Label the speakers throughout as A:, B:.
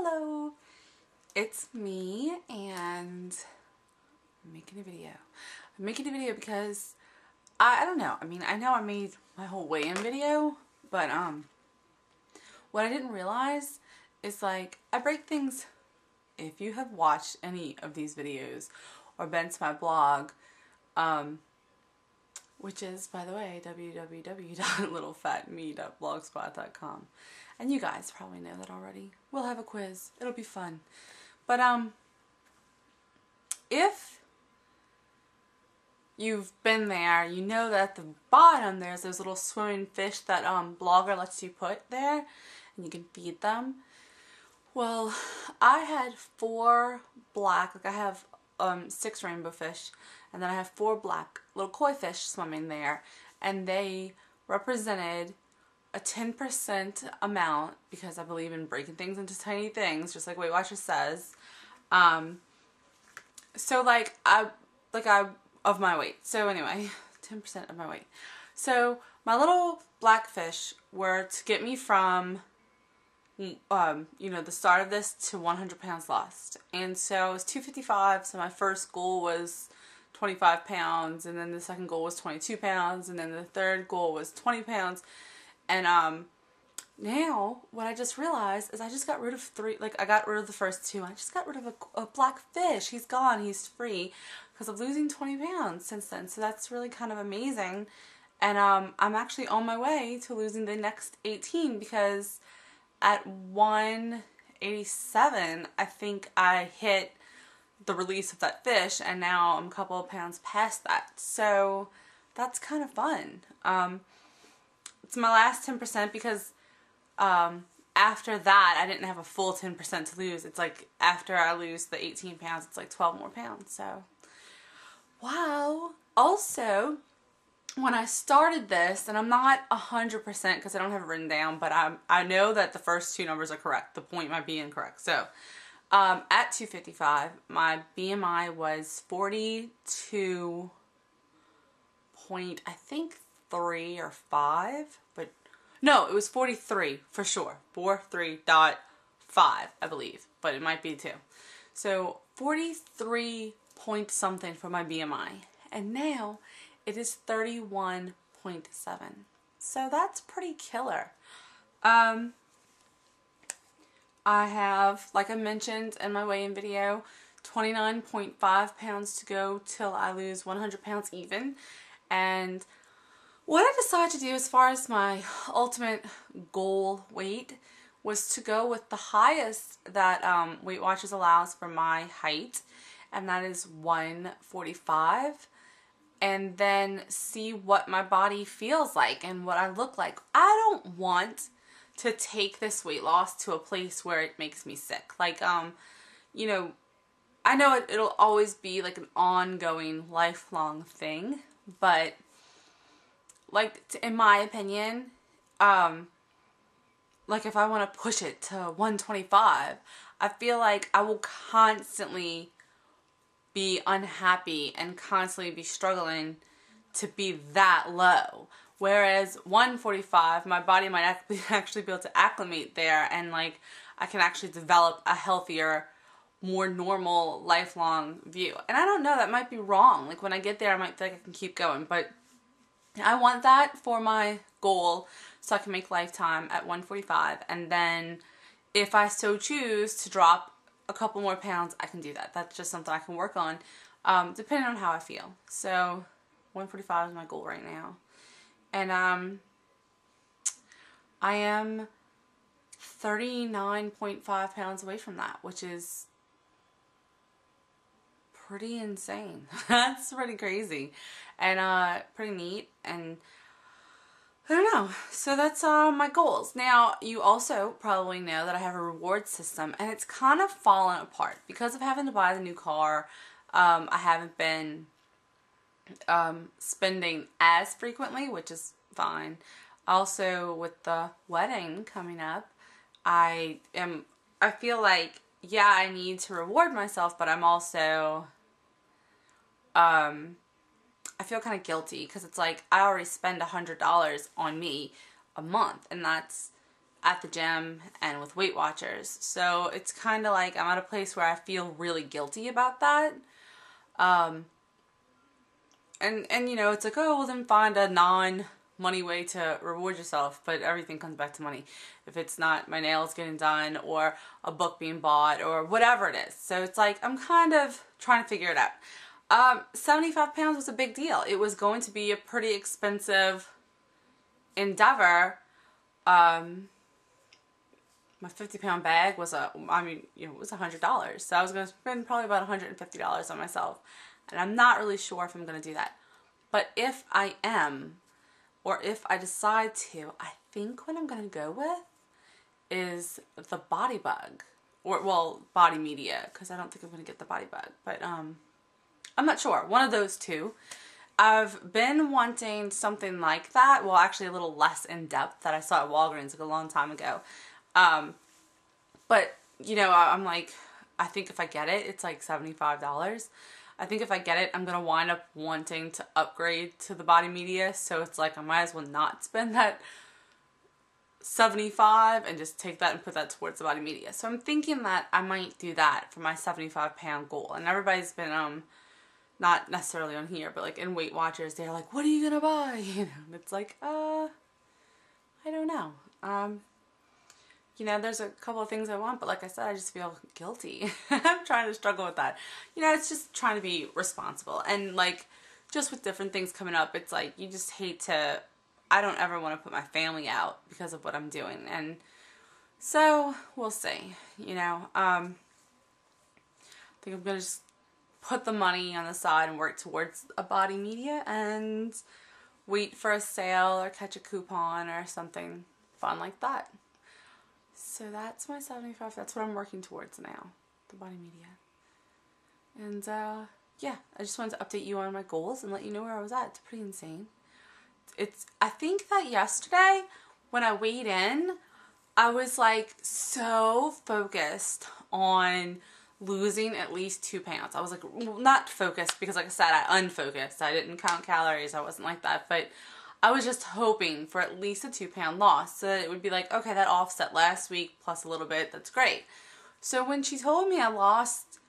A: Hello, it's me and I'm making a video. I'm making a video because I don't know. I know I made my whole weigh-in video, but what I didn't realize is like I break things. If you have watched any of these videos or been to my blog, which is, by the way, www.littlefatme.blogspot.com. And you guys probably know that already. We'll have a quiz. It'll be fun. But if you've been there, you know that at the bottom there's those little swimming fish that Blogger lets you put there, and you can feed them. Well, I had 4 black, like I have 6 rainbow fish, and then I have 4 black little koi fish swimming there, and they represented a 10% amount, because I believe in breaking things into tiny things, just like Weight Watchers says. So of my weight. So anyway, 10% of my weight. So my little black fish were to get me from you know, the start of this to 100 pounds lost. And so it was 255, so my first goal was 25 pounds, and then the second goal was 22 pounds, and then the third goal was 20 pounds. And now what I just realized is I just got rid of 3, like I got rid of the first 2. I just got rid of a black fish. He's gone, he's free, because I'm losing 20 pounds since then. So that's really kind of amazing. And I'm actually on my way to losing the next 18, because at 187, I think I hit the release of that fish, and now I'm a couple of pounds past that. So that's kind of fun. It's my last 10%, because after that I didn't have a full 10% to lose. It's like after I lose the 18 pounds, it's like 12 more pounds. So wow. Also, when I started this, and I'm not 100% because I don't have it written down, but I know that the first 2 numbers are correct. The point might be incorrect. So at 255, my BMI was 42 point, I think 3 or 5, but no, it was 43 for sure. 43.5, I believe, but it might be 2. So 43 point something for my BMI, and now it is 31.7. So that's pretty killer. I have, like I mentioned in my weigh-in video, 29.5 pounds to go till I lose 100 pounds even. And what I decided to do as far as my ultimate goal weight was to go with the highest that Weight Watchers allows for my height, and that is 145. And then see what my body feels like and what I look like. I don't want to take this weight loss to a place where it makes me sick. Like, you know, I know it'll always be like an ongoing, lifelong thing, but like, in my opinion, like if I want to push it to 125, I feel like I will constantly be unhappy and constantly be struggling to be that low. Whereas 145, my body might actually be able to acclimate there, and like I can actually develop a healthier, more normal, lifelong view. And I don't know, that might be wrong. Like when I get there, I might think I can keep going, but I want that for my goal so I can make lifetime at 145. And then if I so choose to drop a couple more pounds, I can do that. That's just something I can work on, depending on how I feel. So 145 is my goal right now. And I am 39.5 pounds away from that, which is pretty insane. That's pretty crazy, and pretty neat, and I don't know. So that's my goals. Now, you also probably know that I have a reward system, and it's kind of fallen apart because of having to buy the new car. I haven't been spending as frequently, which is fine. Also, with the wedding coming up, I feel like, yeah, I need to reward myself, but I'm also, I feel kind of guilty because it's like I already spend $100 on me a month, and that's at the gym and with Weight Watchers. So it's kind of like I'm at a place where I feel really guilty about that. And you know, it's like, oh, well then find a non-money way to reward yourself, but everything comes back to money. If it's not my nails getting done or a book being bought or whatever it is. So it's like, I'm kind of trying to figure it out. 75 pounds was a big deal. It was going to be a pretty expensive endeavor. My 50-pound bag was it was $100. So I was going to spend probably about $150 on myself. And I'm not really sure if I'm going to do that. But if I am, or if I decide to, I think what I'm going to go with is the Body Bug. Or, well, Body Media, because I don't think I'm going to get the Body Bug. But I'm not sure. One of those two. I've been wanting something like that. Well, actually a little less in depth that I saw at Walgreens like a long time ago. But, you know, I'm like, I think if I get it, it's like $75. I think if I get it, I'm going to wind up wanting to upgrade to the Body Media. So it's like I might as well not spend that $75 and just take that and put that towards the Body Media. So I'm thinking that I might do that for my 75-pound goal. And everybody's been, not necessarily on here, but like in Weight Watchers, they're like, what are you going to buy? You know, and it's like, I don't know. You know, there's a couple of things I want, but like I said, I just feel guilty. I'm trying to struggle with that. You know, it's just trying to be responsible. And like, just with different things coming up, it's like, you just hate to, I don't ever want to put my family out because of what I'm doing. And so, we'll see, you know. I think I'm going to just put the money on the side and work towards a Body Media and wait for a sale or catch a coupon or something fun like that. So that's my 75. That's what I'm working towards now, the Body Media. And yeah, I just wanted to update you on my goals and let you know where I was at. It's pretty insane. I think that yesterday when I weighed in, I was like so focused on losing at least 2 pounds. I was like, not focused because like I said, I unfocused. I didn't count calories. I wasn't like that, but I was just hoping for at least a 2-pound loss. So that it would be like, okay, that offset last week plus a little bit. That's great. So when she told me I lost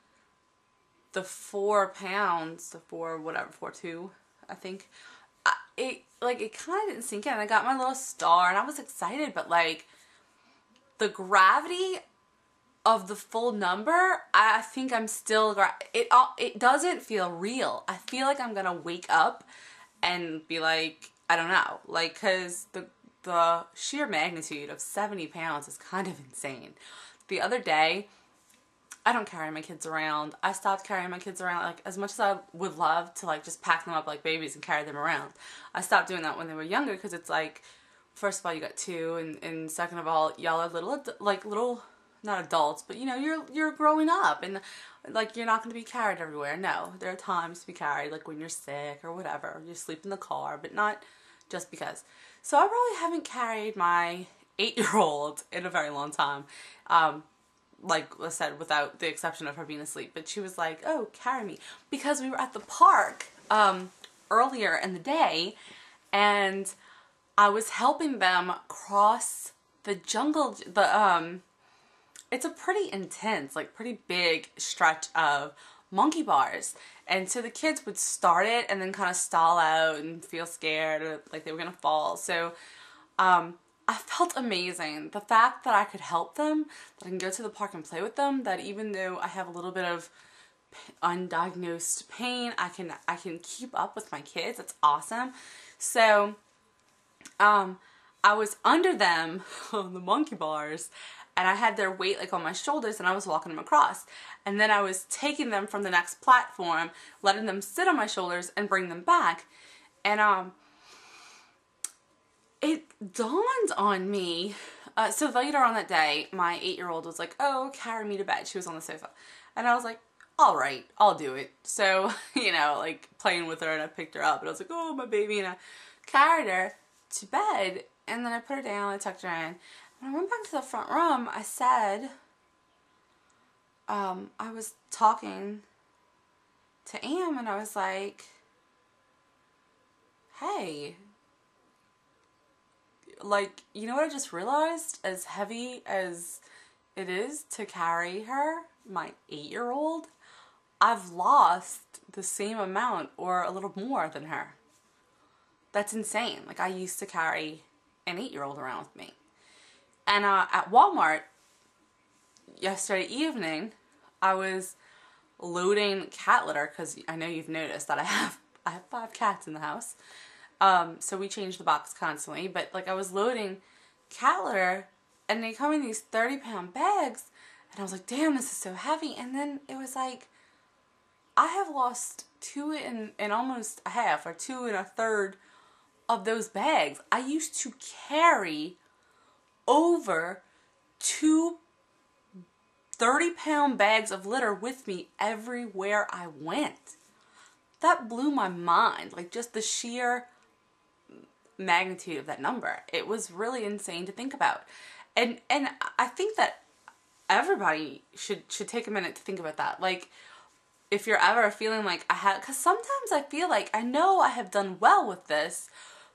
A: the 4 pounds, the 4.2, I think, it kind of didn't sink in. I got my little star and I was excited, but like the gravity of the full number, I think I'm still, it doesn't feel real. I feel like I'm going to wake up and be like, I don't know, like, because the sheer magnitude of 70 pounds is kind of insane. The other day, I don't carry my kids around. I stopped carrying my kids around, like, as much as I would love to, like, just pack them up like babies and carry them around. I stopped doing that when they were younger because it's like, first of all, you got 2, and second of all, y'all are little, not adults, but, you know, you're growing up, and like, you're not going to be carried everywhere. No, there are times to be carried, like when you're sick or whatever, or you sleep in the car, but not just because. So I probably haven't carried my 8-year-old in a very long time. Like I said, without the exception of her being asleep. But she was like, oh, carry me. Because we were at the park earlier in the day, and I was helping them cross the jungle, it's a pretty intense, like pretty big stretch of monkey bars. And so the kids would start it and then kind of stall out and feel scared or like they were going to fall. So I felt amazing. The fact that I could help them, that I can go to the park and play with them, that even though I have a little bit of undiagnosed pain, I can keep up with my kids. That's awesome. So I was under them on the monkey bars, and I had their weight like on my shoulders, and I was walking them across. And then I was taking them from the next platform, letting them sit on my shoulders and bring them back. And it dawned on me, so later on that day, my 8-year-old was like, oh, carry me to bed. She was on the sofa. And I was like, all right, I'll do it. So, you know, like playing with her, and I picked her up, and I was like, oh, my baby, and I carried her to bed, and then I put her down, I tucked her in. When I went back to the front room, I said, I was talking to Am, and I was like, hey, like, you know what I just realized? As heavy as it is to carry her, my 8-year-old, I've lost the same amount or a little more than her. That's insane. Like, I used to carry an 8-year-old around with me. And at Walmart yesterday evening, I was loading cat litter, because I know you've noticed that I have 5 cats in the house. So we change the box constantly, but like I was loading cat litter and they come in these 30-pound bags and I was like, damn, this is so heavy. And then it was like, I have lost 2 and almost a half, or 2 1/3 of those bags. I used to carry over 2 30-pound bags of litter with me everywhere I went. That blew my mind. Like, just the sheer magnitude of that number. It was really insane to think about. And I think that everybody should take a minute to think about that. Like, if you're ever feeling like because sometimes I feel like I know I have done well with this,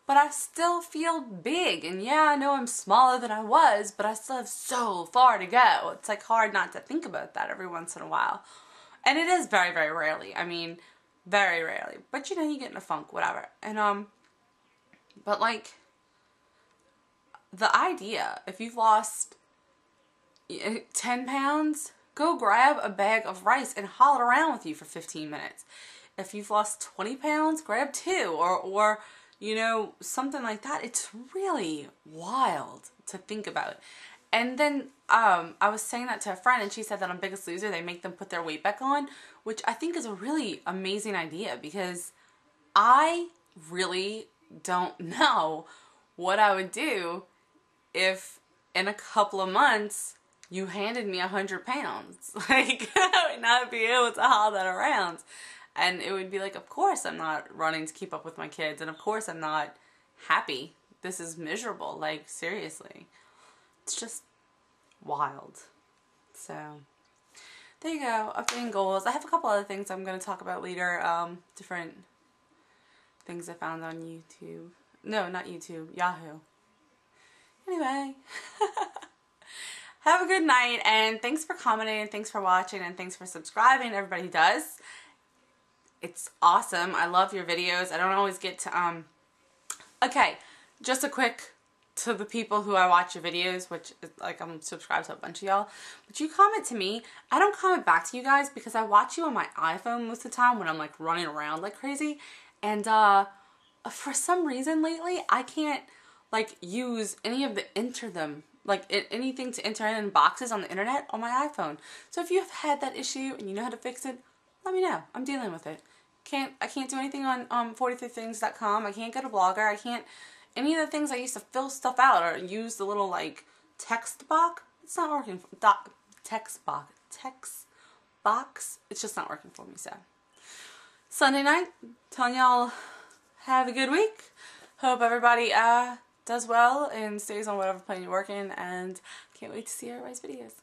A: but I still feel big. And yeah, I know I'm smaller than I was, but I still have so far to go. It's like hard not to think about that every once in a while. And it is very, very rarely. I mean, very rarely. But you know, you get in a funk, whatever. And but like, the idea, if you've lost 10 pounds, go grab a bag of rice and haul it around with you for 15 minutes. If you've lost 20 pounds, grab 2 or you know, something like that. It's really wild to think about. And then I was saying that to a friend and she said that on Biggest Loser they make them put their weight back on, which I think is a really amazing idea, because I really don't know what I would do if in a couple of months you handed me 100 pounds. Like, I would not be able to haul that around. And it would be like, of course I'm not running to keep up with my kids, and of course I'm not happy. This is miserable. Like, seriously. It's just wild. So, there you go. Updating goals. I have a couple other things I'm going to talk about later. Different things I found on YouTube. No, not YouTube. Yahoo. Anyway. Have a good night, and thanks for commenting, and thanks for watching, and thanks for subscribing, everybody who does. It's awesome. I love your videos. I don't always get to, okay, just a quick to the people who I watch your videos, which is like, I'm subscribed to a bunch of y'all, but you comment to me. I don't comment back to you guys because I watch you on my iPhone most of the time when I'm like running around like crazy, and for some reason lately I can't like use any of the anything to enter in boxes on the internet on my iPhone. So if you have had that issue and you know how to fix it, let me know. I'm dealing with it. I can't do anything on 43things.com. I can't go to Blogger. I can't any of the things I used to fill stuff out or use the little like text box. It's not working. Text box. It's just not working for me. So Sunday night, telling y'all have a good week. Hope everybody does well and stays on whatever plane you're working, and can't wait to see everybody's videos.